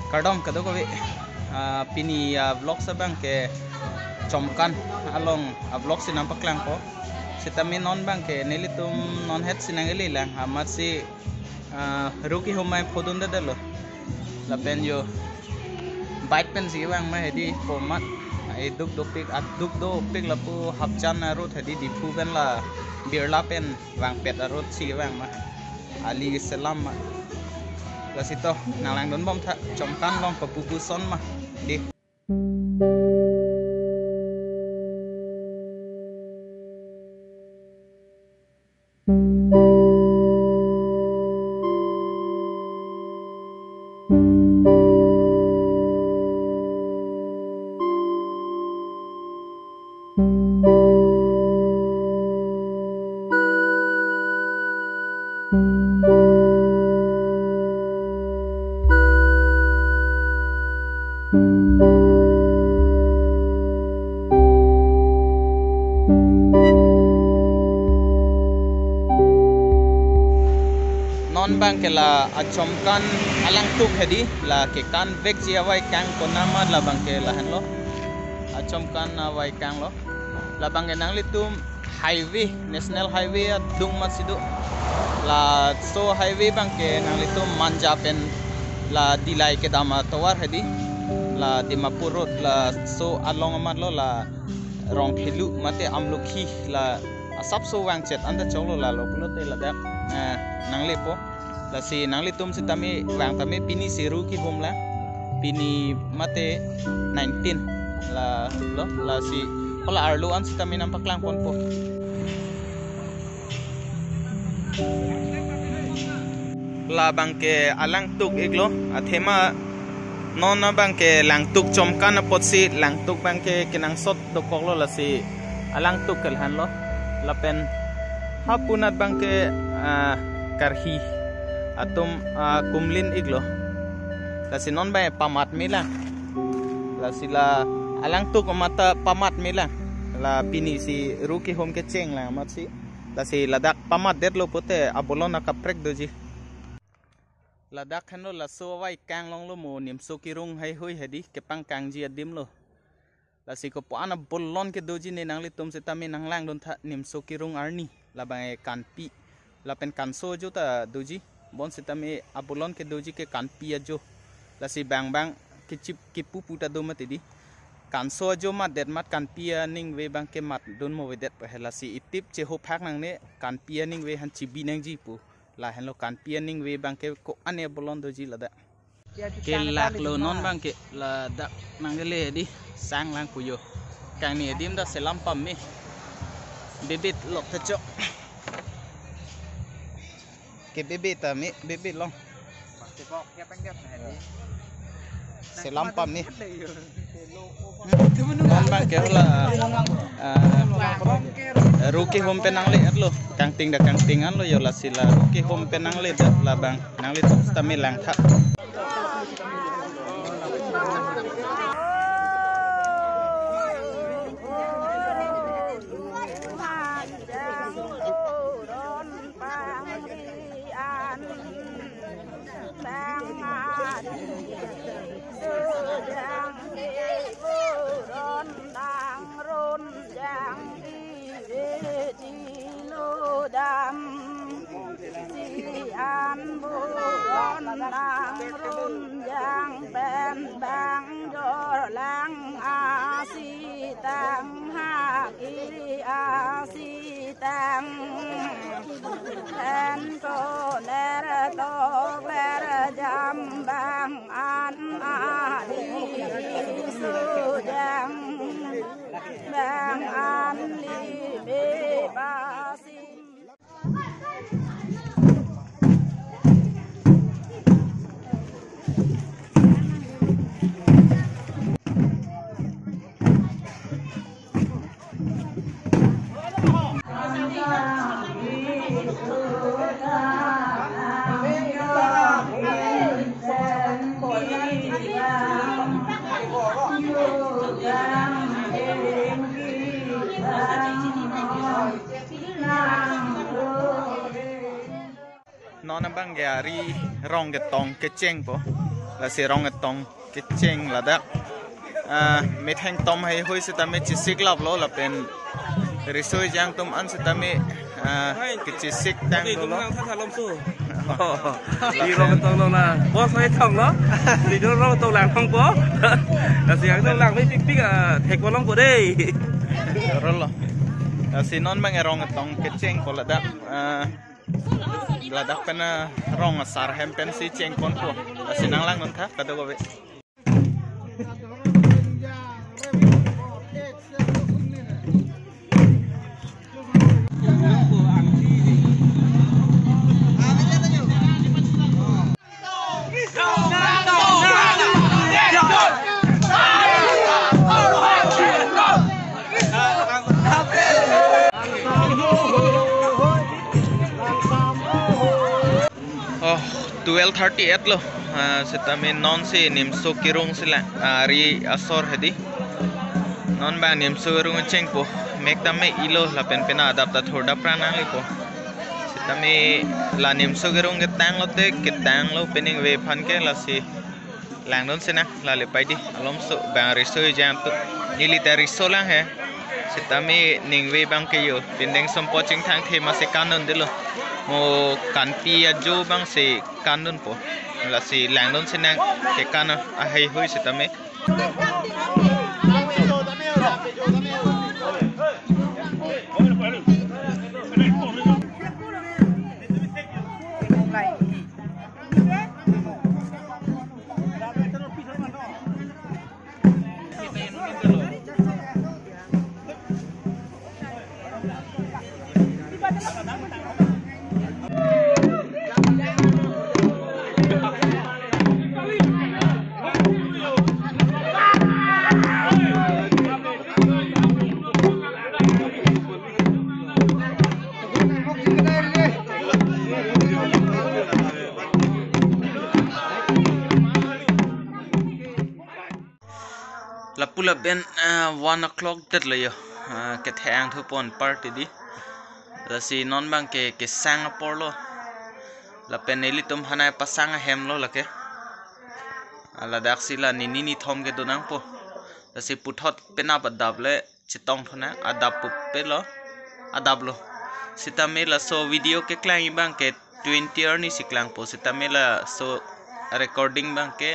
Kardom kado ko pini vlog sa bang ke chomkan along vlog sinampak lang ko si tami non bang ke nilitum non het sinangili lang amat si ruki humay podunda dalo lapen yo bike pen si bang ma hedi format ai duk pik at duk do pik lapu hapchan arut hedi dipu ben la birla pen wang pet arut si bang ma ali selam ma lasito nalang don bom tha chomkan long papupu son ma di non bang ke la achomkan alang tuk hedi la ke kan vek ji awai kang konama la bang ke la han lo achomkan awai kang lo la bang ke nang litum highway national highway dung masidu la so highway bang ke nang litum manja pen la dilai ke dama tawar hedi la dimapur road la so along amat lo la rong phelu mate amlokhi la sap so wang chet anda cholo la lo pulo te la dak nang lepo la si nang litum si tami wang tami pini siru ki homla pini mate 19 la lo la si hola arlo an si tami nampak lang pon po la bangke alang tuk iglo athema non bangke lang tuk chomkan potsi lang tuk bangke kinang sot dokoklo la si alang tuk kelhan lo lapen hapunat bangke karhi atum kumlin iglo la si non ba pamat mila la sila alang tuk mata pamat mila la pini si ruki hom ke cheng la mat si la si ladak pamat det lo pote abolon ka prek doji ladak hano la so wai kang long lo mo nim so kirung hai hoi hedi ke pang kang ji adim lo la si ko pana bolon ke doji ne nang litum se tami nang lang don tha nim so kirung arni la ba kan pi la pen kan so jo ta doji bon se tami abolon ke doji ke kan pi ajo la si bang bang ke chip ke pupu ta do mate di kan so jo mat det mat kan pi ning we bang ke mat don mo we det pa la si itip che ho phak nang ne kan pi ning we han chibi nang ji pu la hello kan pi ning we bang ke ko ane bolon doji la da ke lak lo non bang ke la da nang le di sang lang puyo kang ni dim da selam pam mi bebet lok ta cho ke bebet ta mi bebet long selam pam mi non bang ke la ruki hom penang le atlo kang ting da kang tingan lo yo la sila ruki hom penang le da la bang nang le stami lang tha an bu ron nang run yang ben bang do lang a si tang ha ki a si tang en to ner to ver jam bang an a di su jang bang an li be ba si non bang gari rong ke tong ke cheng po la si rong tong ke cheng la dak mi thang tom hai hoi se tami chi sik lap lo la pen risoi jang tum an se tami ke chi sik tang lo đi rồi tàu đâu là bó xoay thòng đó đi rồi tàu làng không có là gì tàu làng với pik pik thề con lông của đây rồi lo si non bang rong tong ke cheng ko la dak pen rong sar hem pen si cheng kon ko si nang lang non tha ka do go Oh, 12:38 lo. Seta min non si nimso kirung sila ari asor hedi. Non ba nimso kirung cheng po. Mek tame ilo la pen pena adap ta thoda prana li po. Seta mi la nimso kirung ke tang lo pening we phan ke la si lang non sina la le pai di alom so bang riso jam tu military so lang he. Seta mi ning we bang ke yo pindeng som po ching thang the ma se kanon de lo. Mo kanpi ajo bang se kanun po la si langdon senang ke kana ahai hui se tame la pula ben 1 o'clock det le yo ke thang thu pon party di la si non bang ke sang por lo la peneli tum hanai pasang hem lo la ke ala dak si la ni thom ke donang po la si puthot pena badab le chitong thona adap pu pe lo adab lo sitame la so video ke klang bang ke 20 earni siklang po sitame la so recording bang ke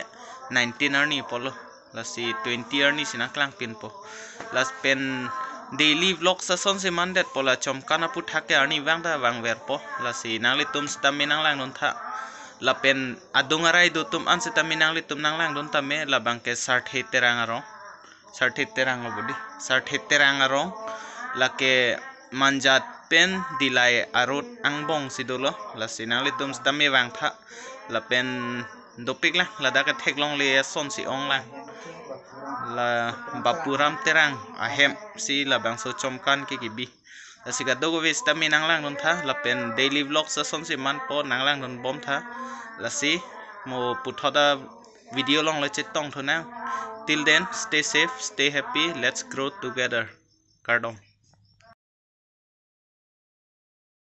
19 earni polo la si 20 earni sina klang pin po las pen daily vlog sa son se mandet pola chom kana pu thake arni wang da wang ver po la si nangli tum stami nang lang non tha la pen adung arai do tum an stami nangli tum nang lang don tame la bang ke 60 terang lo bodi 60 terang arong la ke manjat pen dilai arut angbong sidolo la si nangli tum stami wang tha la pen dopik la da ka theklong le son si ong lang la bapuram terang ahem si la bang so chomkan ke kibi la siga dogo ves tami nang lang non tha la pen daily vlog sa son si man po nang lang non bom tha la si mo puthoda video long le chetong thona till then stay safe stay happy let's grow together kardong